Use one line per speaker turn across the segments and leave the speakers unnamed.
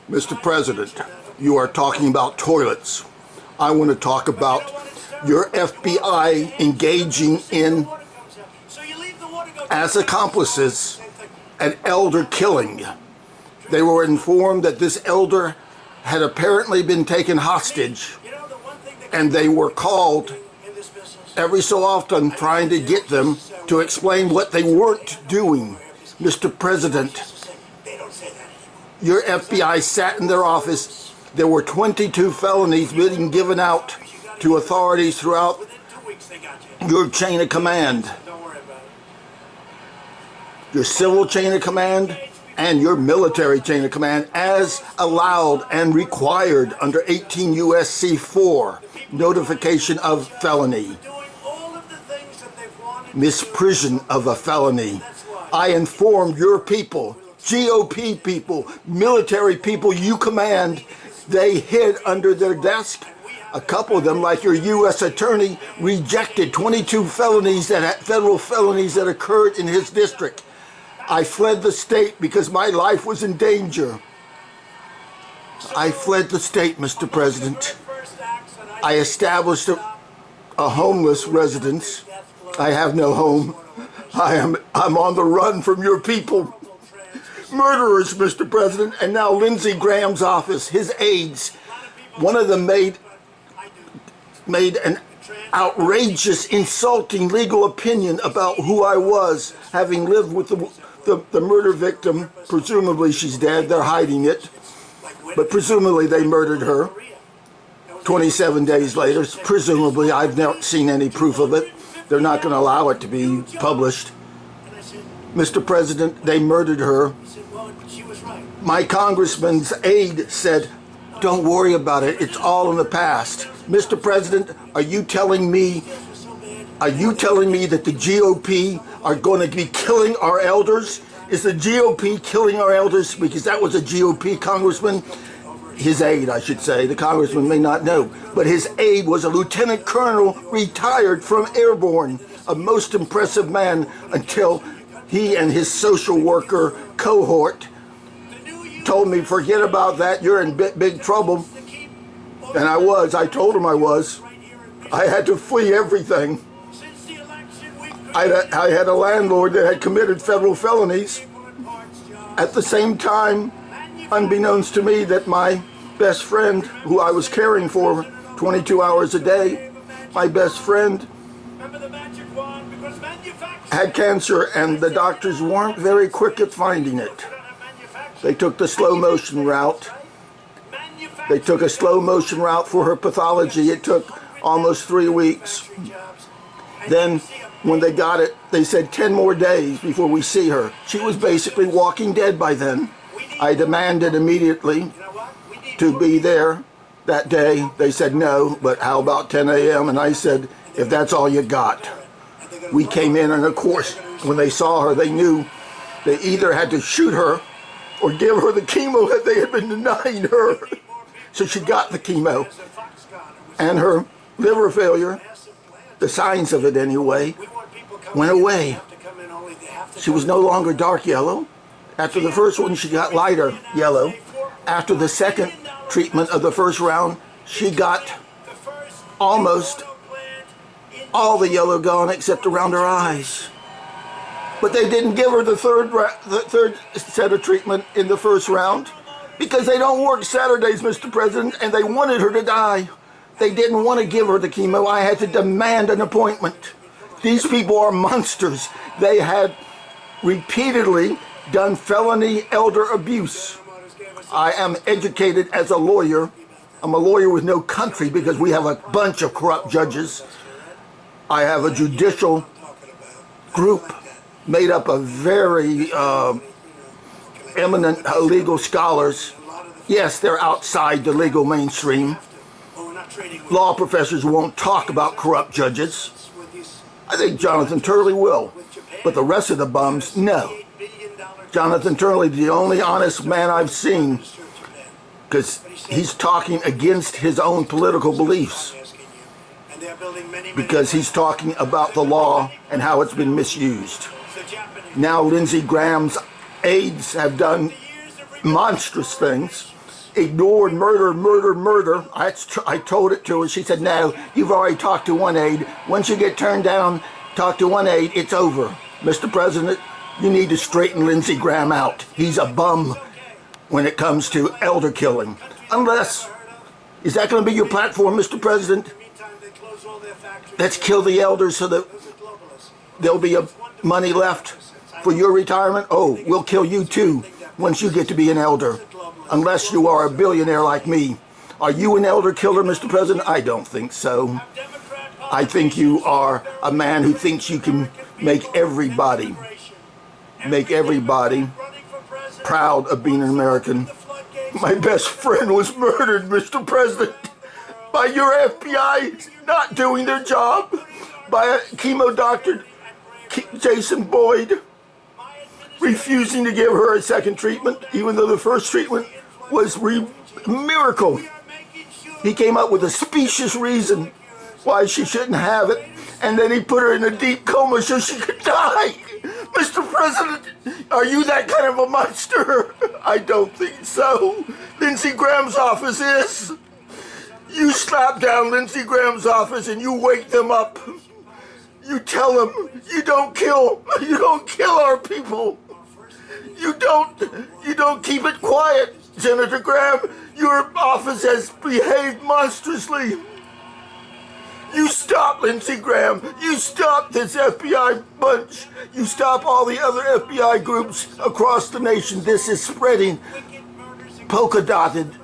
Mr. President, you are talking about toilets. I want to talk about your FBI engaging in, as accomplices, an elder killing. They were informed that this elder had apparently been taken hostage, and they were called every so often trying to get them to explain what they weren't doing. Mr. President, your FBI sat in their office. There were 22 felonies being given out to authorities throughout your chain of command. Your civil chain of command and your military chain of command, as allowed and required under 18 U.S.C. 4, notification of felony. Misprision of a felony. I informed your people, GOP people, military people you command, they hid under their desk. A couple of them, like your U.S. attorney, rejected 22 felonies federal felonies that occurred in his district. I fled the state because my life was in danger. I fled the state, Mr. President. I established a homeless residence. I have no home. I'm on the run from your people. Murderers, Mr. President, and now Lindsey Graham's office, his aides, one of them made an outrageous, insulting legal opinion about who I was, having lived with the murder victim. Presumably she's dead, they're hiding it, but presumably they murdered her 27 days later. Presumably, I've never seen any proof of it. They're not going to allow it to be published. Mr. President, they murdered her. My congressman's aide said, don't worry about it, it's all in the past. Mr. President, are you telling me that the GOP are going to be killing our elders? Is the GOP killing our elders? Because that was a GOP congressman, his aide, I should say. The congressman may not know, but his aide was a lieutenant colonel retired from Airborne, a most impressive man until he and his social worker cohort told me, forget about that, you're in big trouble. And I was. I told him I was. I had to flee everything. I had a landlord that had committed federal felonies. At the same time, unbeknownst to me, that my best friend, who I was caring for 22 hours a day, my best friend had cancer, and the doctors weren't very quick at finding it. They took the slow motion route. They took a slow motion route for her pathology. It took almost 3 weeks. Then when they got it, they said 10 more days before we see her. She was basically walking dead by then. I demanded immediately to be there that day. They said no, but how about 10 a.m.? And I said, if that's all you got. We came in, and of course, when they saw her, they knew they either had to shoot her or give her the chemo that they had been denying her. So she got the chemo, and her liver failure, the signs of it anyway, went away. She was no longer dark yellow. After the first one, she got lighter yellow. After the second treatment of the first round, she got almost all the yellow gone except around her eyes. But they didn't give her the third set of treatment in the first round because they don't work Saturdays, Mr. President, and they wanted her to die. They didn't want to give her the chemo. I had to demand an appointment. These people are monsters. They had repeatedly done felony elder abuse. I am educated as a lawyer. I'm a lawyer with no country because we have a bunch of corrupt judges. I have a judicial group made up of very eminent legal scholars. Yes, they're outside the legal mainstream. Law professors won't talk about corrupt judges. I think Jonathan Turley will, but the rest of the bums, no. Jonathan Turley, the only honest man I've seen, because he's talking against his own political beliefs, because he's talking about the law and how it's been misused. Now Lindsey Graham's aides have done monstrous things, ignored murder. I told it to her. She said, no, you've already talked to one aide. Once you get turned down, talk to one aide, it's over. Mr. President, you need to straighten Lindsey Graham out. He's a bum when it comes to elder killing. Unless, is that going to be your platform, Mr. President? Let's kill the elders so that there'll be money left for your retirement. Oh, we'll kill you too once you get to be an elder. Unless you are a billionaire like me. Are you an elder killer, Mr. President? I don't think so. I think you are a man who thinks you can make everybody proud of being an American. My best friend was murdered, Mr. President, by your FBI not doing their job, by a chemo doctor, Jason Boyd, refusing to give her a second treatment, even though the first treatment was a miracle. He came up with a specious reason why she shouldn't have it, and then he put her in a deep coma so she could die. Mr. President, are you that kind of a monster? I don't think so. Lindsey Graham's office is. You slap down Lindsey Graham's office and you wake them up. You tell them you don't kill our people. You don't keep it quiet, Senator Graham. Your office has behaved monstrously. You stop Lindsey Graham. You stop this FBI bunch. You stop all the other FBI groups across the nation. This is spreading. Polka dotted.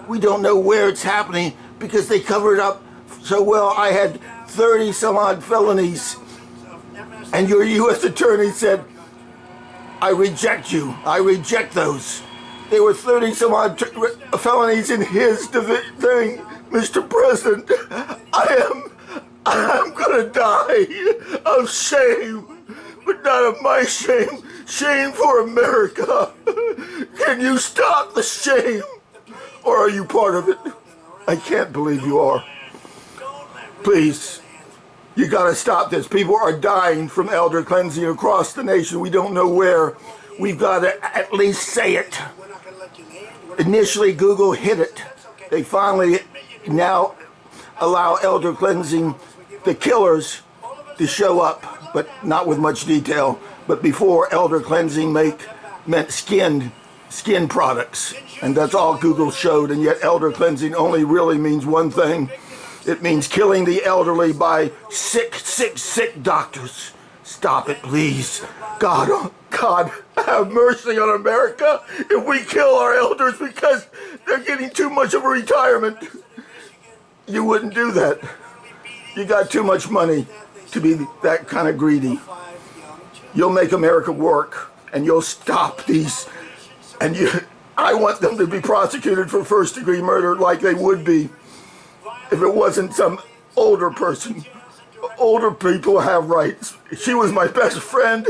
We don't know where it's happening because they cover it up so well. I had 30 some odd felonies. And your U.S. attorney said, I reject you. I reject those. There were 30 some odd felonies in his thing. Mr. President, I'm gonna die of shame, but not of my shame. Shame for America. Can you stop the shame? Or are you part of it? I can't believe you are. Please, you gotta stop this. People are dying from elder cleansing across the nation. We don't know where. We've gotta at least say it. Initially, Google hid it. They finally now allow elder cleansing, the killers, to show up, but not with much detail. But before, elder cleansing meant skin products, and that's all Google showed. And yet elder cleansing only really means one thing. It means killing the elderly by sick doctors. Stop it, please. God, have mercy on America if we kill our elders because they're getting too much of a retirement. You wouldn't do that. You got too much money to be that kind of greedy. You'll make America work, and you'll stop these. And I want them to be prosecuted for first-degree murder like they would be if it wasn't some older person. Older people have rights. She was my best friend.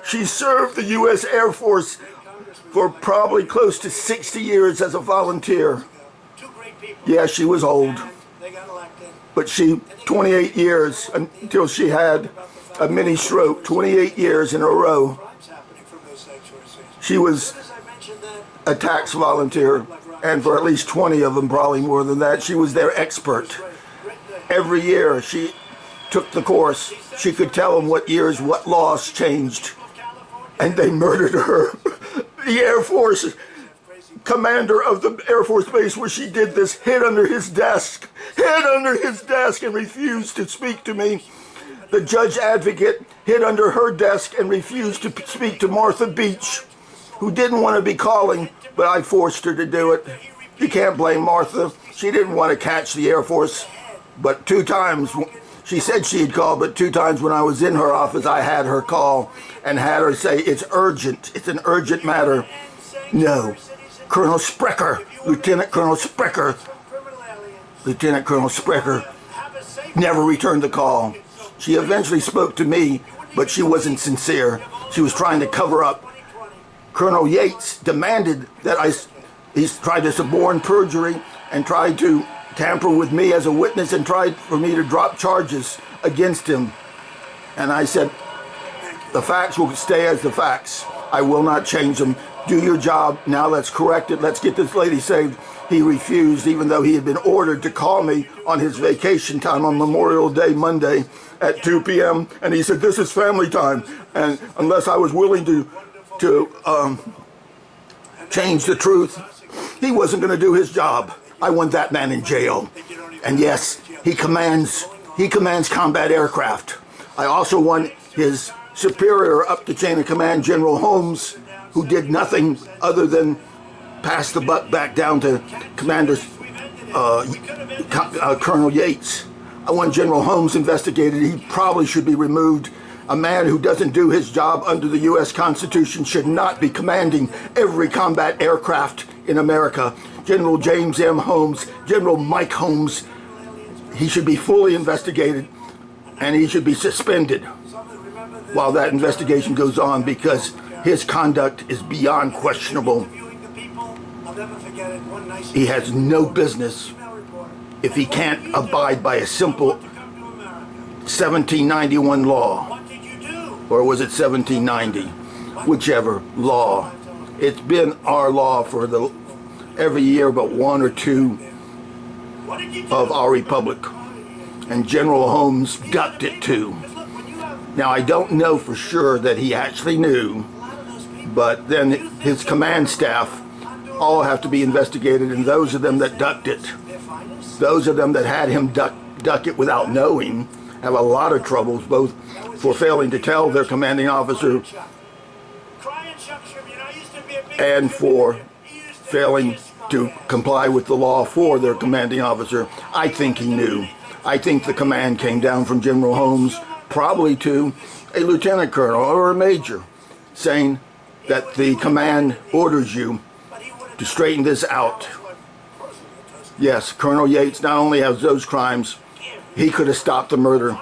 She served the U.S. Air Force for probably close to 60 years as a volunteer. Yeah, she was old. But 28 years until she had a mini stroke, 28 years in a row. She was a tax volunteer, and for at least 20 of them, probably more than that, she was their expert. Every year she took the course. She could tell them what years, what laws changed. And they murdered her. The Air Force commander of the Air Force Base where she did this hid under his desk and refused to speak to me. The judge advocate hid under her desk and refused to speak to Martha Beach, who didn't want to be calling, but I forced her to do it. You can't blame Martha. She didn't want to catch the Air Force, but 2 times, she said she had called, but 2 times when I was in her office, I had her call and had her say, it's urgent, it's an urgent matter. No. Colonel Sprecher, Lieutenant Colonel Sprecher never returned the call. She eventually spoke to me, but she wasn't sincere. She was trying to cover up. Colonel Yates demanded that he tried to suborn perjury and tried to tamper with me as a witness and tried for me to drop charges against him. And I said, the facts will stay as the facts. I will not change them. Do your job. Now let's correct it. Let's get this lady saved. He refused, even though he had been ordered to call me on his vacation time on Memorial Day, Monday at 2 p.m. And he said, this is family time. And unless I was willing to change the truth, he wasn't going to do his job. I want that man in jail. And yes, he commands combat aircraft. I also want his superior up the chain of command, General Holmes, who did nothing other than pass the buck back down to Colonel Yates. I want General Holmes investigated. He probably should be removed. A man who doesn't do his job under the U.S. Constitution should not be commanding every combat aircraft in America. General James M. Holmes, General Mike Holmes, he should be fully investigated and he should be suspended while that investigation goes on, because his conduct is beyond questionable. He has no business, if he can't abide by a simple 1791 law, or was it 1790, whichever law. It's been our law for every year but one or two of our republic, and General Holmes ducked it too. Now, I don't know for sure that he actually knew, but then his command staff all have to be investigated, and those of them that ducked it, those of them that had him duck it without knowing, have a lot of troubles, both for failing to tell their commanding officer and for failing to comply with the law for their commanding officer. I think he knew. I think the command came down from General Holmes, probably to a lieutenant colonel or a major, saying that the command orders you to straighten this out. Yes, Colonel Yates not only has those crimes, he could have stopped the murder.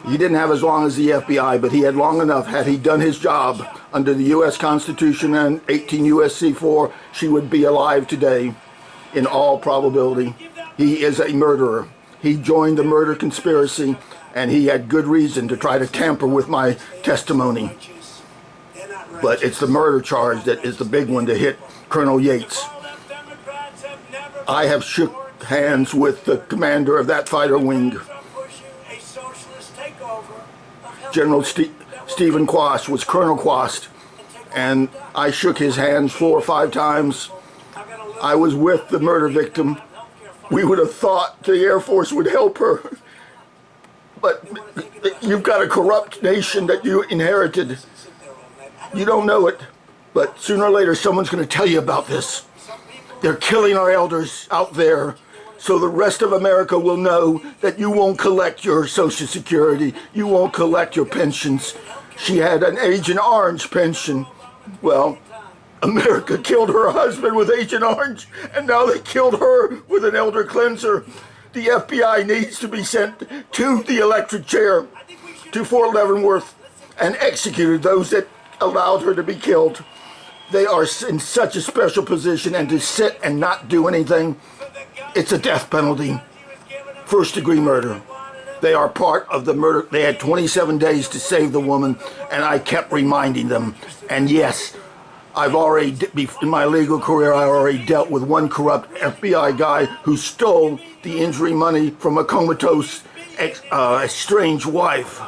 He didn't have as long as the FBI, but he had long enough. Had he done his job under the U.S. Constitution and 18 U.S.C. 4, she would be alive today, in all probability. He is a murderer. He joined the murder conspiracy, and he had good reason to try to tamper with my testimony. But it's the murder charge that is the big one to hit Colonel Yates. I have shook hands with the commander of that fighter wing, General Stephen Quast was Colonel Quast, and I shook his hands 4 or 5 times. I was with the murder victim. We would have thought the Air Force would help her, but you've got a corrupt nation that you inherited. You don't know it, but sooner or later someone's going to tell you about this. They're killing our elders out there, so the rest of America will know that you won't collect your Social Security, you won't collect your pensions. She had an Agent Orange pension. Well, America killed her husband with Agent Orange, and now they killed her with an elder cleanser. The FBI needs to be sent to the electric chair, to Fort Leavenworth, and executed those that allowed her to be killed. They are in such a special position, and to sit and not do anything, it's a death penalty. First-degree murder. They are part of the murder. They had 27 days to save the woman, and I kept reminding them. And yes, I've already, in my legal career, I already dealt with one corrupt FBI guy who stole the injury money from a comatose, estranged wife,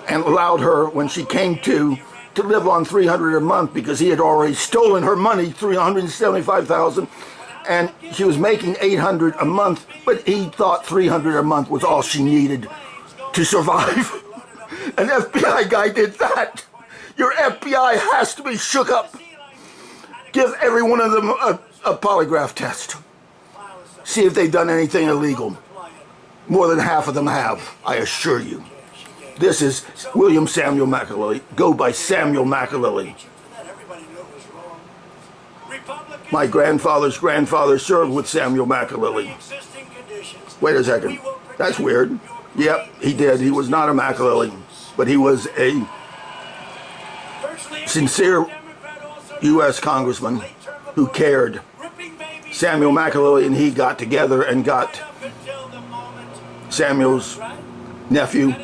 and allowed her, when she came to live on $300 a month, because he had already stolen her money, $375,000, and she was making $800 a month, but he thought $300 a month was all she needed to survive. An FBI guy did that. Your FBI has to be shook up. Give every one of them a polygraph test. See if they've done anything illegal. More than half of them have, I assure you. This is William Samuel McAlilly. Go by Samuel McAlilly. My grandfather's grandfather served with Samuel McAlilly. Wait a second. That's weird. Yep, he did. He was not a McAlilly, but he was a sincere U.S. congressman who cared. Samuel McAlilly and he got together and got Samuel's nephew,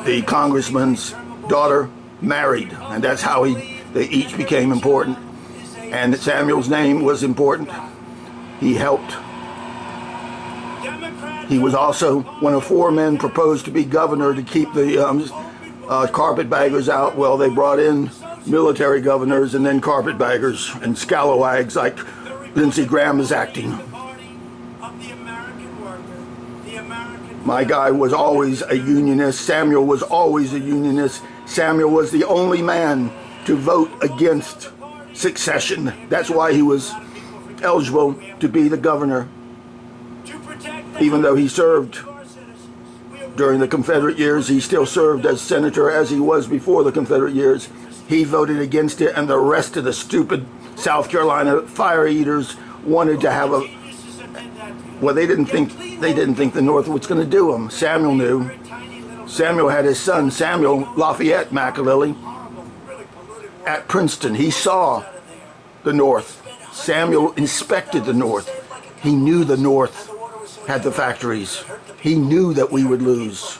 the congressman's daughter, married, and that's how he They each became important, and Samuel's name was important. He helped. He was also one of 4 men proposed to be governor to keep the carpetbaggers out. Well, they brought in military governors and then carpetbaggers and scalawags like Lindsey Graham is acting. My guy was always a unionist. Samuel was always a unionist. Samuel was the only man to vote against succession. That's why he was eligible to be the governor. Even though he served during the Confederate years, he still served as senator as he was before the Confederate years. He voted against it, and the rest of the stupid South Carolina fire eaters wanted to have a, well, they didn't think the North was going to do them. Samuel knew. Samuel had his son, Samuel Lafayette McAlilly, at Princeton. He saw the North. Samuel inspected the North. He knew the North had the factories. He knew that we would lose.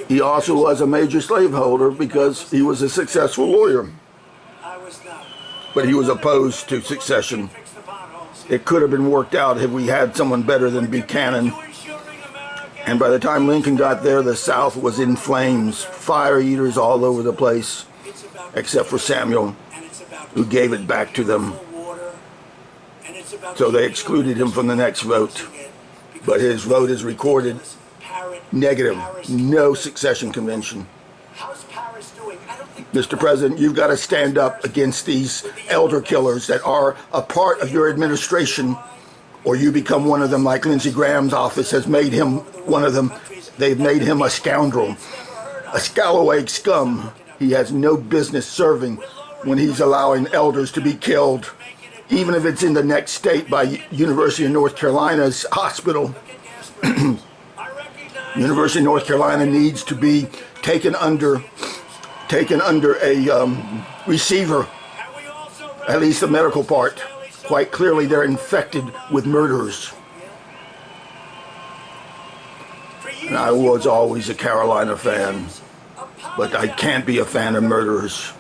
He also was a major slaveholder because he was a successful lawyer. But he was opposed to succession. It could have been worked out if we had someone better than Buchanan. And by the time Lincoln got there, the South was in flames. Fire eaters all over the place, except for Samuel, who gave it back to them. So they excluded him from the next vote. But his vote is recorded negative. No succession convention. Mr. President, you've got to stand up against these elder killers that are a part of your administration, or you become one of them, like Lindsey Graham's office has made him one of them. They've made him a scoundrel, a scalawag scum. He has no business serving when he's allowing elders to be killed, even if it's in the next state by University of North Carolina's hospital. University of North Carolina needs to be taken under a receiver, at least the medical part. Quite clearly they're infected with murderers. And I was always a Carolina fan, but I can't be a fan of murderers.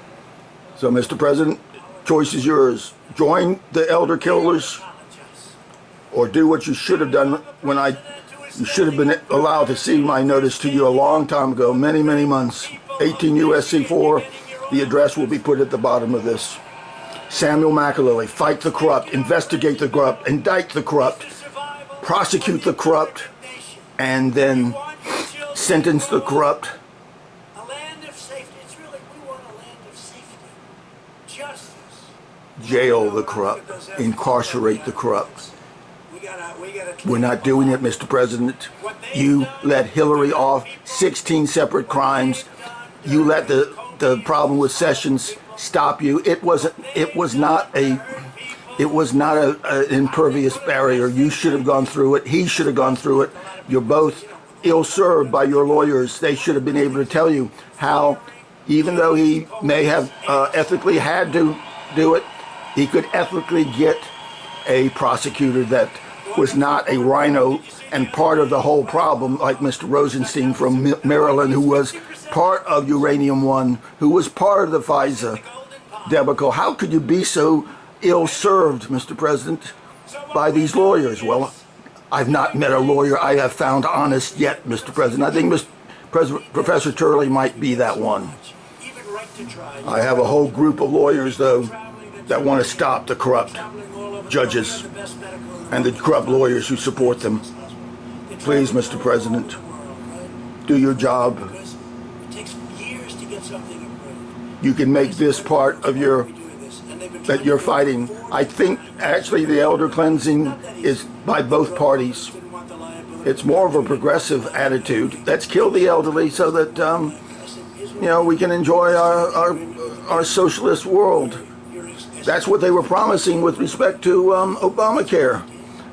So, Mr. President, choice is yours. Join the elder killers, or do what you should have done when you should have been allowed to see my notice to you a long time ago, many, many months. 18 U.S.C. 4, the address will be put at the bottom of this. Samuel McAlilly, fight the corrupt, investigate the corrupt, indict the corrupt, prosecute the corrupt, and then sentence the corrupt.
A land of safety. It's really, we want a land of safety. Justice.
Jail the corrupt, incarcerate the corrupt. We're not doing it, Mr. President. You let Hillary off 16 separate crimes. You let the problem with Sessions stop you. It was not an impervious barrier. You should have gone through it. He should have gone through it. You're both ill-served by your lawyers. They should have been able to tell you how, even though he may have ethically had to do it, he could ethically get a prosecutor that was not a rhino and part of the whole problem, like Mr. Rosenstein from Maryland, who was part of Uranium One, who was part of the FISA debacle. How could you be so ill-served, Mr. President, by these lawyers? Well, I've not met a lawyer I have found honest yet, Mr. President. I think Professor Turley might be that one. I have a whole group of lawyers, though, that want to stop the corrupt judges and the corrupt lawyers who support them. Please, Mr. President, do your job. You can make this part of that you're fighting. I think actually the elder cleansing is by both parties. It's more of a progressive attitude. Let's kill the elderly so that we can enjoy our socialist world. That's what they were promising with respect to Obamacare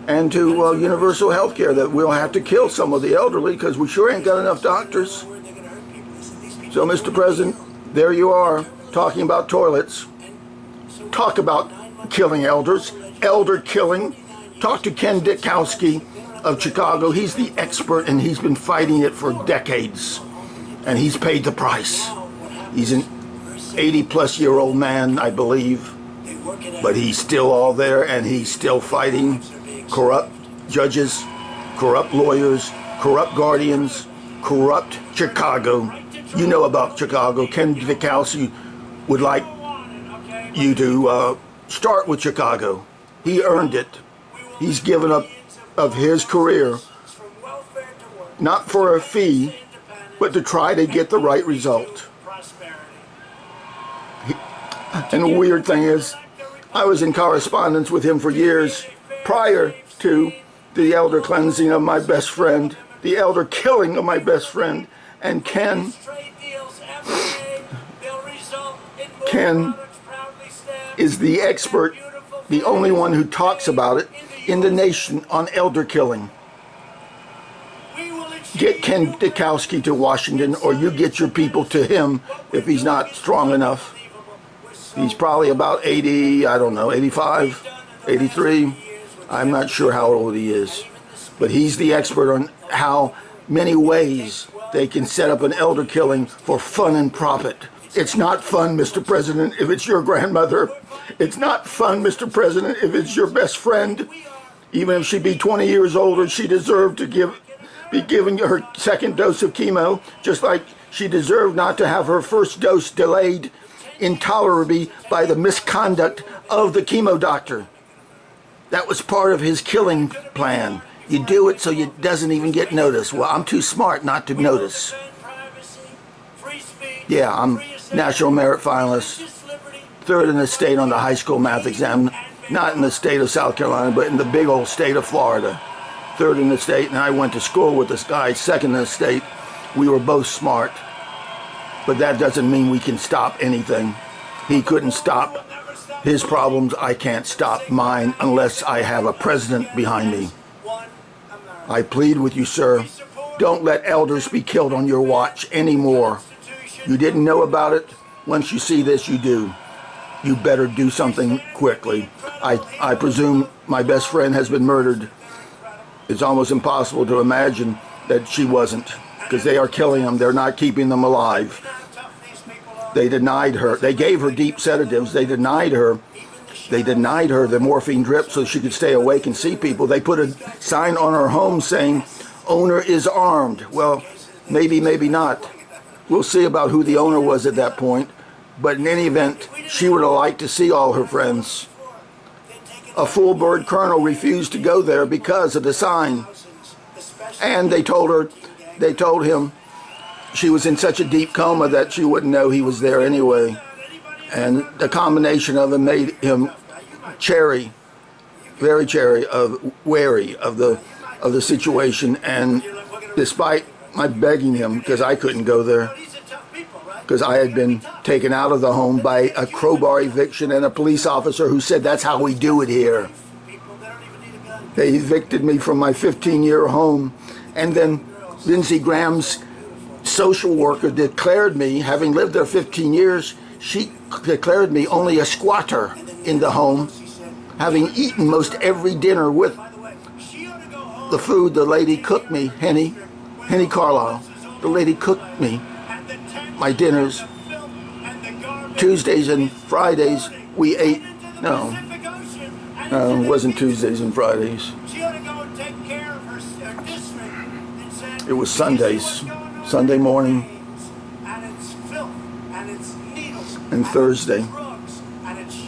and to universal health care, that we'll have to kill some of the elderly because we sure ain't got enough doctors. So, Mr. President, there you are, talking about toilets. Talk about killing elders, elder killing. Talk to Ken Ditkowsky of Chicago. He's the expert, and he's been fighting it for decades. And he's paid the price. 80-plus-year-old man, I believe, but he's still all there, and he's still fighting corrupt judges, corrupt lawyers, corrupt guardians, corrupt Chicago. You know about Chicago. Ken Ditkowsky would like you to start with Chicago. He earned it. He's given up of his career, not for a fee, but to try to get the right result. And the weird thing is, I was in correspondence with him for years prior to the elder cleansing of my best friend, the elder killing of my best friend, and Ken is the expert, the only one who talks about it in the nation on elder killing. Get Ken Ditkowsky to Washington, or you get your people to him if he's not strong enough. He's probably about 80, I don't know, 85, 83. I'm not sure how old he is. But he's the expert on how many ways they can set up an elder killing for fun and profit. It's not fun, Mr. President, if it's your grandmother. It's not fun, Mr. President, if it's your best friend. Even if she be 20 years older, she deserved to be given her second dose of chemo, just like she deserved not to have her first dose delayed intolerably by the misconduct of the chemo doctor. That was part of his killing plan. You do it so it doesn't even get noticed. Well, I'm too smart not to notice. Yeah, I'm National Merit Finalist, third in the state on the high school math exam, not in the state of South Carolina, but in the big old state of Florida. Third in the state, and I went to school with this guy, second in the state. We were both smart, but that doesn't mean we can stop anything. He couldn't stop his problems. I can't stop mine unless I have a president behind me. I plead with you, sir, don't let elders be killed on your watch anymore. You didn't know about it. Once you see this, you do. You better do something quickly. I presume my best friend has been murdered. It's almost impossible to imagine that she wasn't, because they are killing them. They're not keeping them alive. They denied her. They gave her deep sedatives. They denied her the morphine drip so she could stay awake and see people. They put a sign on her home saying, "Owner is armed." Well, maybe, maybe not. We'll see about who the owner was at that point. But in any event, she would have liked to see all her friends. A full bird colonel refused to go there because of the sign. And they told him she was in such a deep coma that she wouldn't know he was there anyway. And the combination of them made him chary, very chary, wary of the situation. And despite my begging him, because I couldn't go there, because I had been taken out of the home by a crowbar eviction and a police officer who said that's how we do it here. They evicted me from my 15-year home, and then Lindsey Graham's social worker declared me, having lived there 15 years, she declared me only a squatter in the home, having eaten most every dinner with the food the lady cooked me, Henny Carlisle. The lady cooked me my dinners. Tuesdays and Fridays we ate, no, it wasn't Tuesdays and Fridays. It was Sundays, Sunday morning and Thursday.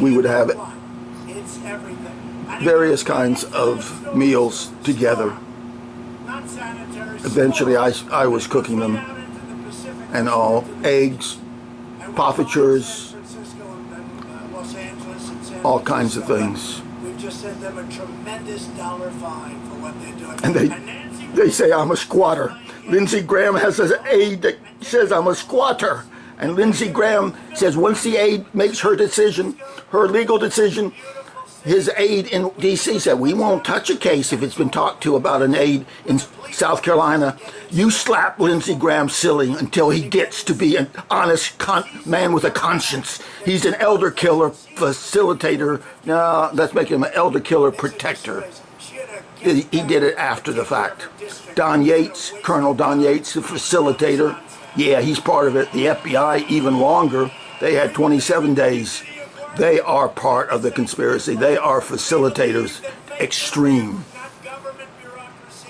We would have various kinds of meals together. Eventually I was cooking them, and all eggs, poffertures, all kinds of things.
We've just sent them a tremendous $1 fine for what they're doing.
And they say I'm a squatter. Lindsey Graham has an aide that says I'm a squatter. And Lindsey Graham says once the aide makes her decision, her legal decision, his aide in D.C. said, we won't touch a case if it's been talked to about an aide in South Carolina. You slap Lindsey Graham silly until he gets to be an honest man with a conscience. He's an elder killer facilitator. No, let's make him an elder killer protector. He did it after the fact. Don Yates, Colonel Don Yates, the facilitator. Yeah, he's part of it. The FBI, even longer. They had 27 days. They are part of the conspiracy. They are facilitators, extreme.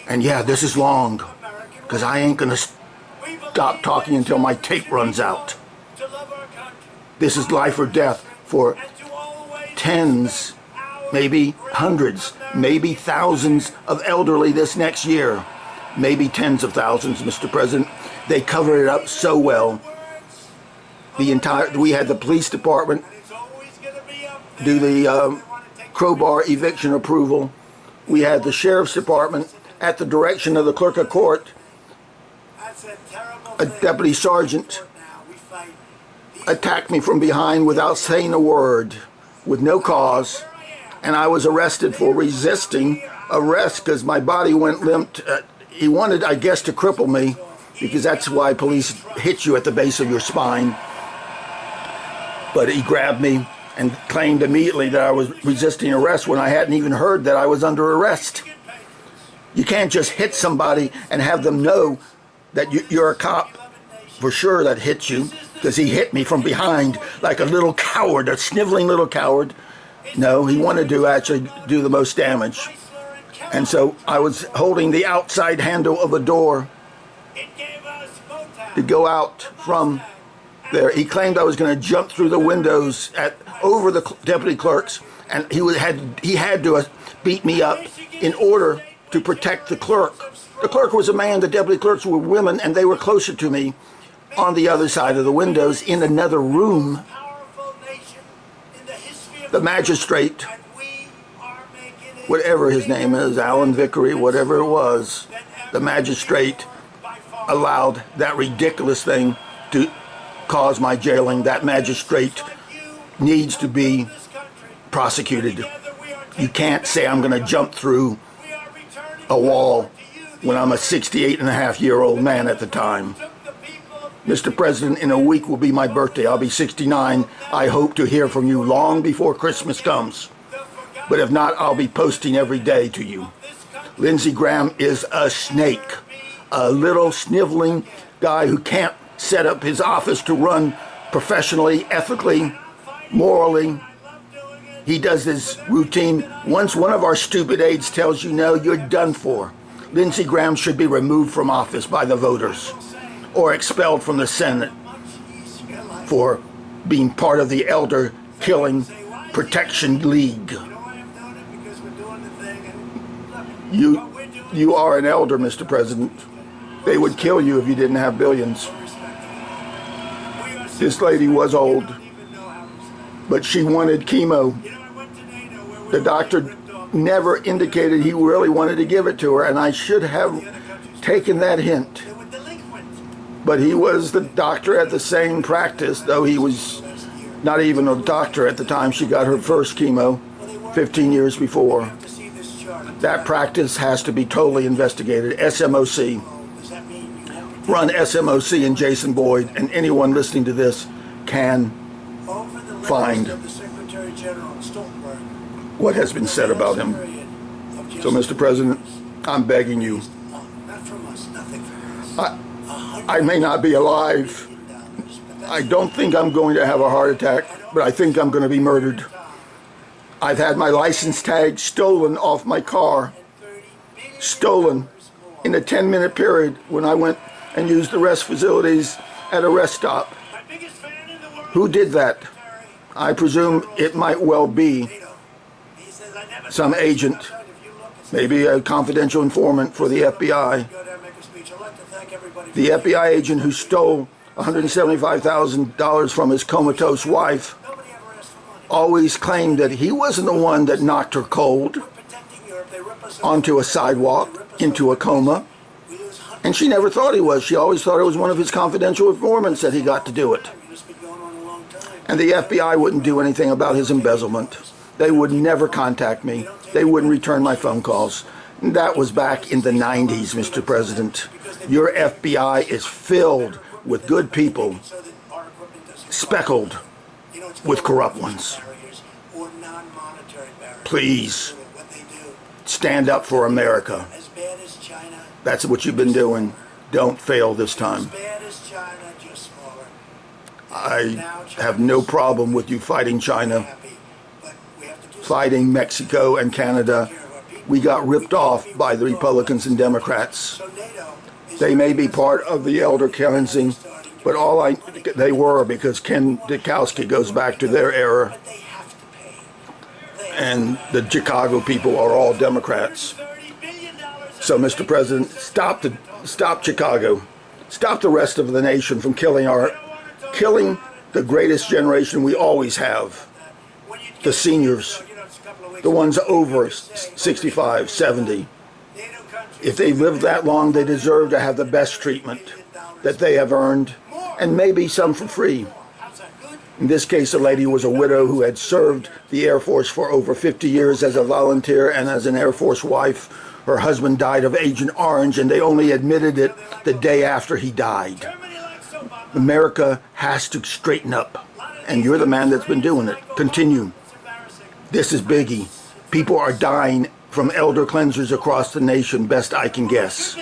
And yeah, this is long, because I ain't going to stop talking until my tape runs out. This is life or death for tens, maybe hundreds, maybe thousands of elderly this next year. Maybe tens of thousands, Mr. President. They covered it up so well. We had the police department do the crowbar eviction approval. We had the sheriff's department, at the direction of the clerk of court, a deputy sergeant attacked me from behind without saying a word, with no cause, and I was arrested for resisting arrest because my body went limp. He wanted, I guess, to cripple me, because that's why police hit you at the base of your spine. But he grabbed me and claimed immediately that I was resisting arrest when I hadn't even heard that I was under arrest. You can't just hit somebody and have them know that you're a cop for sure that hit you, because he hit me from behind like a little coward, a sniveling little coward. No, he wanted to actually do the most damage. And so I was holding the outside handle of a door to go out from there. He claimed I was going to jump through the windows over the deputy clerks, and he had to beat me up in order to protect the clerk. The clerk was a man, the deputy clerks were women, and they were closer to me on the other side of the windows in another room. The magistrate, whatever his name is, Alan Vickery, whatever it was, the magistrate allowed that ridiculous thing to cause my jailing. That magistrate needs to be prosecuted. You can't say I'm going to jump through a wall when I'm a 68-and-a-half-year-old man at the time. Mr. President, in a week will be my birthday. I'll be 69. I hope to hear from you long before Christmas comes. But if not, I'll be posting every day to you. Lindsey Graham is a snake, a little sniveling guy who can't set up his office to run professionally, ethically, morally. He does this routine. Once one of our stupid aides tells you no, you're done for. Lindsey Graham should be removed from office by the voters or expelled from the Senate for being part of the Elder Killing Protection League. You are an elder, Mr. President. They would kill you if you didn't have billions. This lady was old, but she wanted chemo. The doctor never indicated he really wanted to give it to her, and I should have taken that hint. But he was the doctor at the same practice, though he was not even a doctor at the time she got her first chemo 15 years before. That practice has to be totally investigated. SMOC. Run SMOC and Jason Boyd, and anyone listening to this can find what has been said about him. So, Mr. President, I'm begging you. I may not be alive. I don't think I'm going to have a heart attack, but I think I'm going to be murdered. I've had my license tag stolen off my car. Stolen in a 10-minute period when I went and used the rest facilities at a rest stop. Who did that? I presume it might well be some agent, maybe a confidential informant for the FBI. The FBI agent who stole $175,000 from his comatose wife always claimed that he wasn't the one that knocked her cold onto a sidewalk, into a coma. And she never thought he was. She always thought it was one of his confidential informants that he got to do it. And the FBI wouldn't do anything about his embezzlement. They would never contact me. They wouldn't return my phone calls. And that was back in the 90s, Mr. President. Your FBI is filled with good people, speckled with corrupt ones. Please, stand up for America. That's what you've been doing. Don't fail this time. I have no problem with you fighting China, fighting Mexico and Canada. We got ripped off by the Republicans and Democrats. They may be part of the elder cleansing, but they were, because Ken Ditkowsky goes back to their era. And the Chicago people are all Democrats. So, Mr. President, stop Chicago. Stop the rest of the nation from killing the greatest generation we always have. The seniors, the ones over 65, 70. If they've lived that long, they deserve to have the best treatment that they have earned, and maybe some for free. In this case, the lady was a widow who had served the Air Force for over 50 years as a volunteer and as an Air Force wife. Her husband died of Agent Orange, and they only admitted it the day after he died. America has to straighten up, and you're the man that's been doing it. Continue. This is biggie. People are dying from elder cleansers across the nation, best I can guess.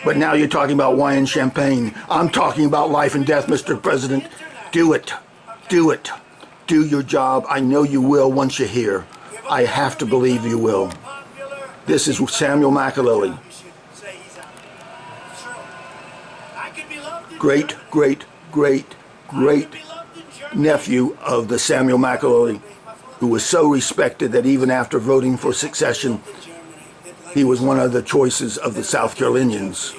But now you're talking about wine and champagne. I'm talking about life and death, Mr. President. Do it. Do it. Do your job. I know you will once you're here. I have to believe you will. This is Samuel McAlilly. Great, great, great, great nephew of the Samuel McAlilly, who was so respected that even after voting for secession, he was one of the choices of the South Carolinians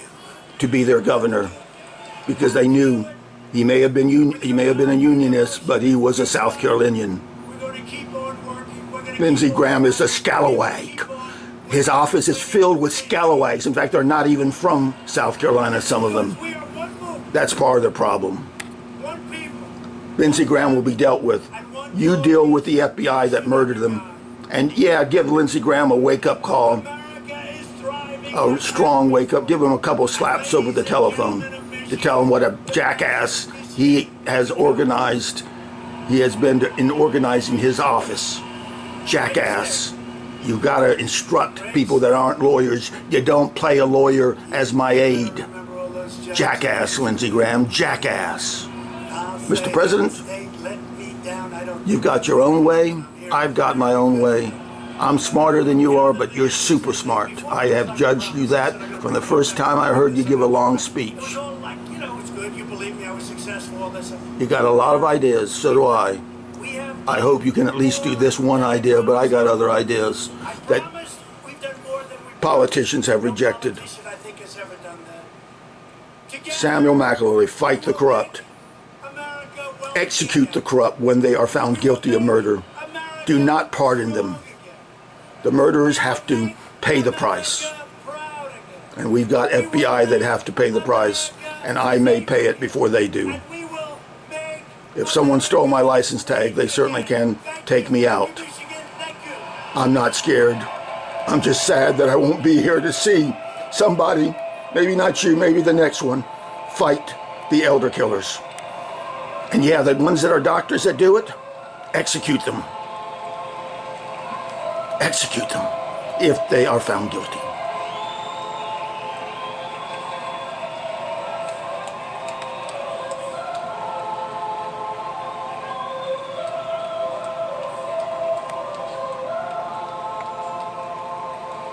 to be their governor, because they knew he may have been a Unionist, but he was a South Carolinian. Lindsey Graham is a scalawag. His office is filled with scalawags. In fact, they're not even from South Carolina, some of them. That's part of the problem. Lindsey Graham will be dealt with. You deal with the FBI that murdered them. And yeah, give Lindsey Graham a wake-up call. A strong wake-up. Give him a couple slaps over the telephone to tell him what a jackass he has organized. He has been in organizing his office. Jackass. You gotta instruct people that aren't lawyers. You don't play a lawyer as my aide. Jackass, Lindsey Graham. Jackass. Mr. President, you've got your own way. I've got my own way. I'm smarter than you are, but you're super smart. I have judged you that from the first time I heard you give a long speech. You got a lot of ideas, so do I. I hope you can at least do this one idea, but I got other ideas that politicians have rejected. Samuel McAlilly, fight the corrupt. Execute the corrupt when they are found guilty of murder. Do not pardon them. The murderers have to pay the price. And we've got FBI that have to pay the price, and I may pay it before they do. If someone stole my license tag, they certainly can take me out. I'm not scared. I'm just sad that I won't be here to see somebody, maybe not you, maybe the next one, fight the elder killers. And yeah, the ones that are doctors that do it, execute them. Execute them if they are found guilty.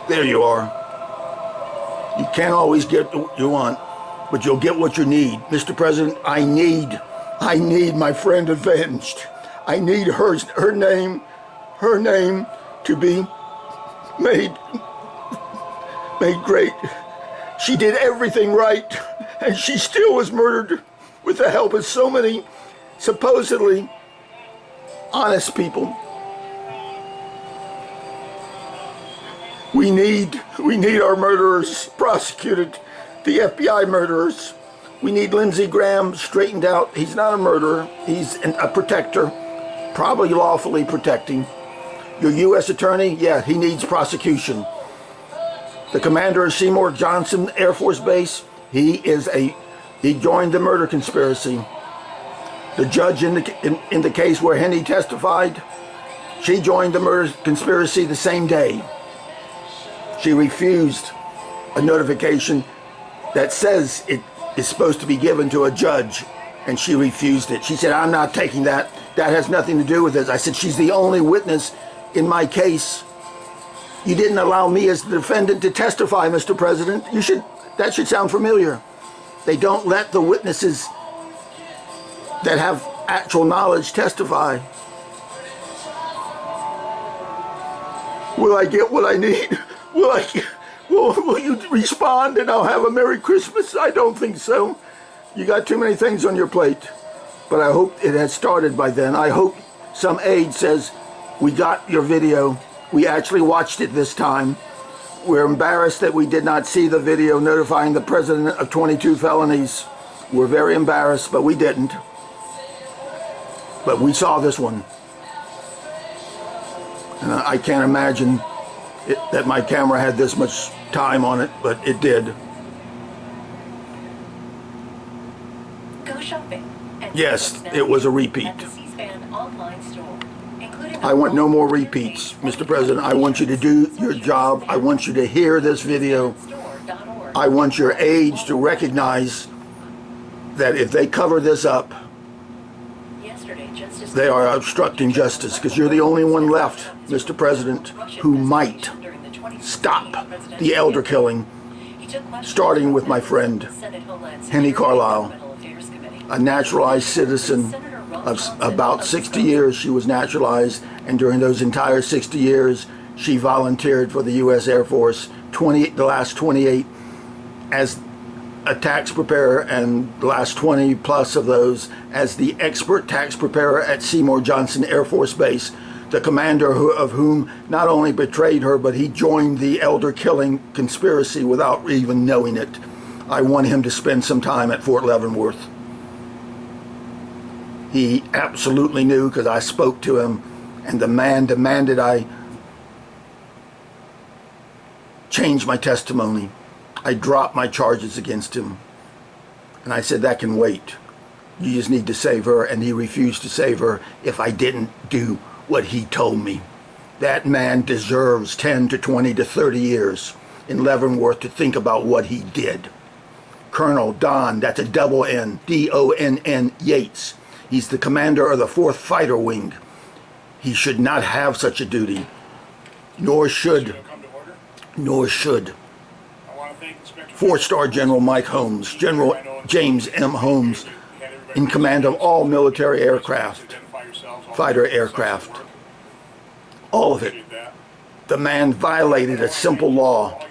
There you are. You can't always get what you want, but you'll get what you need. Mr. President, I need my friend avenged. I need her name to be made great. She did everything right, and she still was murdered with the help of so many supposedly honest people. We need our murderers prosecuted, the FBI murderers. We need Lindsey Graham straightened out. He's not a murderer. He's a protector, probably lawfully protecting. Your U.S. attorney, yeah, he needs prosecution. The commander of Seymour Johnson Air Force Base, he joined the murder conspiracy. The judge in the case where Henny testified, she joined the murder conspiracy the same day. She refused a notification that says is supposed to be given to a judge, and she refused it. She said, I'm not taking that. That has nothing to do with this. I said, she's the only witness in my case. You didn't allow me as the defendant to testify, Mr. President. That should sound familiar. They don't let the witnesses that have actual knowledge testify. Will I get what I need? Will you respond and I'll have a Merry Christmas? I don't think so. You got too many things on your plate. But I hope it has started by then. I hope some aide says, we got your video. We actually watched it this time. We're embarrassed that we did not see the video notifying the president of 22 felonies. We're very embarrassed, but we didn't. But we saw this one. And I can't imagine that my camera had this much time on it, but it did.
Go shopping.
Yes, it was a repeat. I want no more repeats, Mr. President. I want you to do your job. I want you to hear this video. I want your aides to recognize that if they cover this up, they are obstructing justice, because you're the only one left, Mr. President, who might stop the elder killing, starting with my friend, Henry Carlisle, a naturalized citizen of about 60 years. She was naturalized, and during those entire 60 years, she volunteered for the U.S. Air Force, the last 28 as a tax preparer, and the last 20 plus of those as the expert tax preparer at Seymour Johnson Air Force Base, the commander of whom not only betrayed her, but he joined the elder killing conspiracy without even knowing it. I want him to spend some time at Fort Leavenworth. He absolutely knew, because I spoke to him, and the man demanded I change my testimony. I dropped my charges against him. And I said, that can wait. You just need to save her. And he refused to save her if I didn't do what he told me. That man deserves 10 to 20 to 30 years in Leavenworth to think about what he did. Colonel Don, that's a double N, D-O-N-N Yates. He's the commander of the 4th Fighter Wing. He should not have such a duty, nor should 4-star General Mike Holmes, General James M. Holmes, in command of all military aircraft, fighter aircraft, all of it. The man violated a simple law,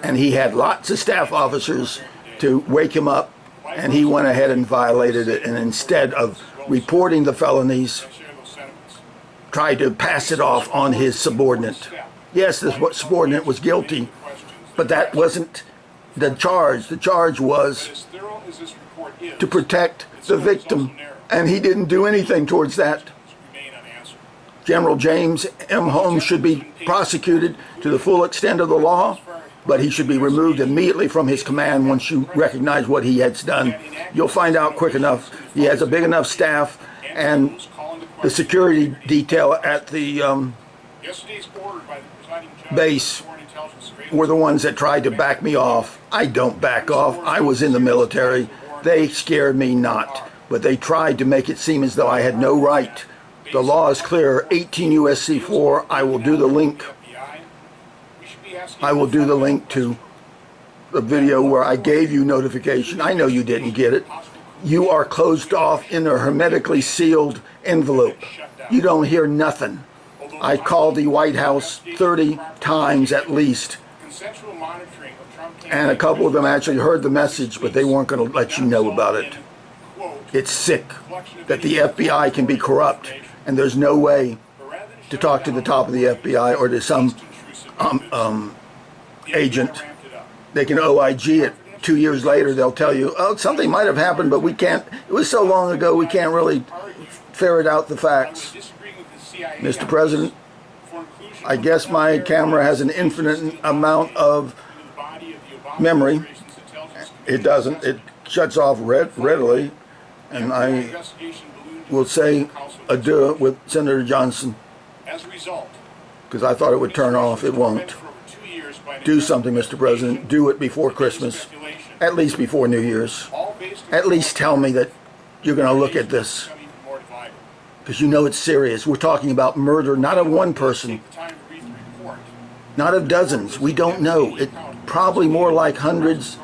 and he had lots of staff officers to wake him up, and he went ahead and violated it, and instead of reporting the felonies, tried to pass it off on his subordinate. Yes, this subordinate was guilty, but that wasn't the charge. The charge was to protect the victim, and he didn't do anything towards that. General James M. Holmes should be prosecuted to the full extent of the law, but he should be removed immediately from his command once you recognize what he has done. You'll find out quick enough. He has a big enough staff, and the security detail at the base were the ones that tried to back me off. I don't back off. I was in the military. They scared me not, but they tried to make it seem as though I had no right. The law is clear, 18 U.S.C. 4. I will do the link. I will do the link to the video where I gave you notification. I know you didn't get it. You are closed off in a hermetically sealed envelope. You don't hear nothing. I called the White House 30 times at least, and a couple of them actually heard the message, but they weren't going to let you know about it. It's sick that the FBI can be corrupt, and there's no way to talk to the top of the FBI or to some agent. They can OIG it. 2 years later, they'll tell you, oh, something might have happened, but we can't, it was so long ago, we can't really ferret out the facts. Mr. President, I guess my camera has an infinite amount of memory. It doesn't. It shuts off readily, and I will say adieu with Senator Johnson, because I thought it would turn off. It won't. Do something, Mr. President. Do it before Christmas. At least before New Year's. At least tell me that you're going to look at this. Because you know it's serious. We're talking about murder, not of one person, not of dozens. We don't know. It's probably more like hundreds.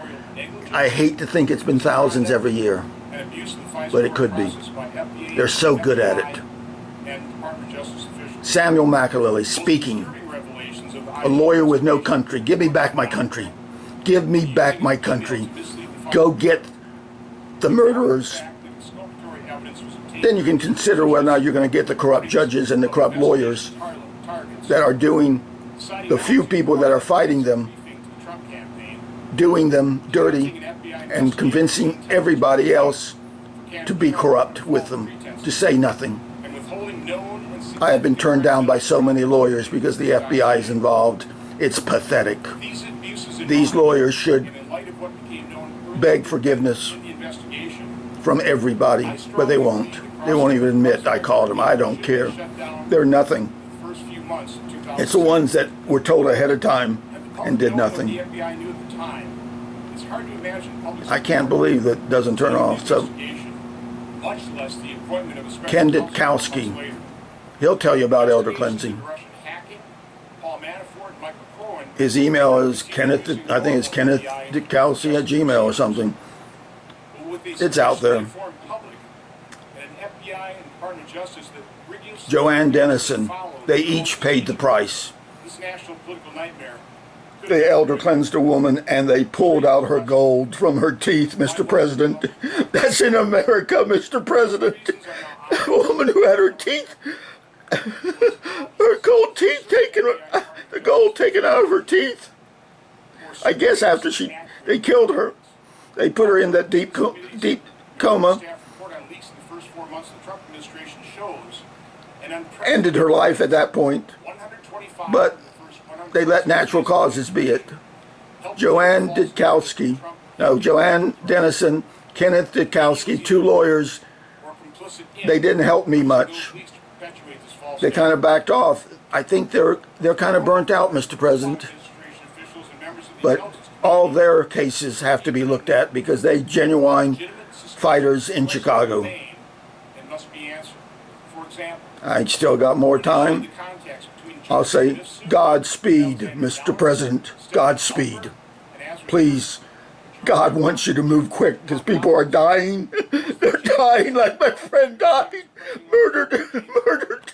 I hate to think it's been thousands every year, but it could be. They're so good at it. Samuel McAlilley speaking, a lawyer with no country. Give me back my country. Give me back my country. Go get the murderers. Then you can consider whether or not you're going to get the corrupt judges and the corrupt lawyers that are doing the few people that are fighting them, doing them dirty and convincing everybody else to be corrupt with them, to say nothing. I have been turned down by so many lawyers because the FBI is involved. It's pathetic. These lawyers should beg forgiveness from everybody, but they won't. They won't even admit I called them. I don't care. They're nothing. It's the ones that were told ahead of time and did nothing. I can't believe that doesn't turn off. So, Ken Ditkowsky, he'll tell you about elder cleansing. His email is Kenneth, I think it's Kenneth Ditkowsky at Gmail or something. It's out there. Joanne Dennison, they each paid the price. The elder cleansed a woman and they pulled out her gold from her teeth, Mr. President. That's in America, Mr. President. A woman who had her teeth, her gold teeth taken, the gold taken out of her teeth. I guess after they killed her, they put her in that deep coma, ended her life at that point, but they let natural causes be it. Joanne Dennison, Kenneth Ditkowsky, two lawyers, they didn't help me much. They kind of backed off. I think they're kind of burnt out, Mr. President. But all their cases have to be looked at because they genuine fighters in Chicago. I still got more time. I'll say Godspeed, Mr. President. Godspeed. Please, God wants you to move quick because people are dying. They're dying like my friend died. Murdered.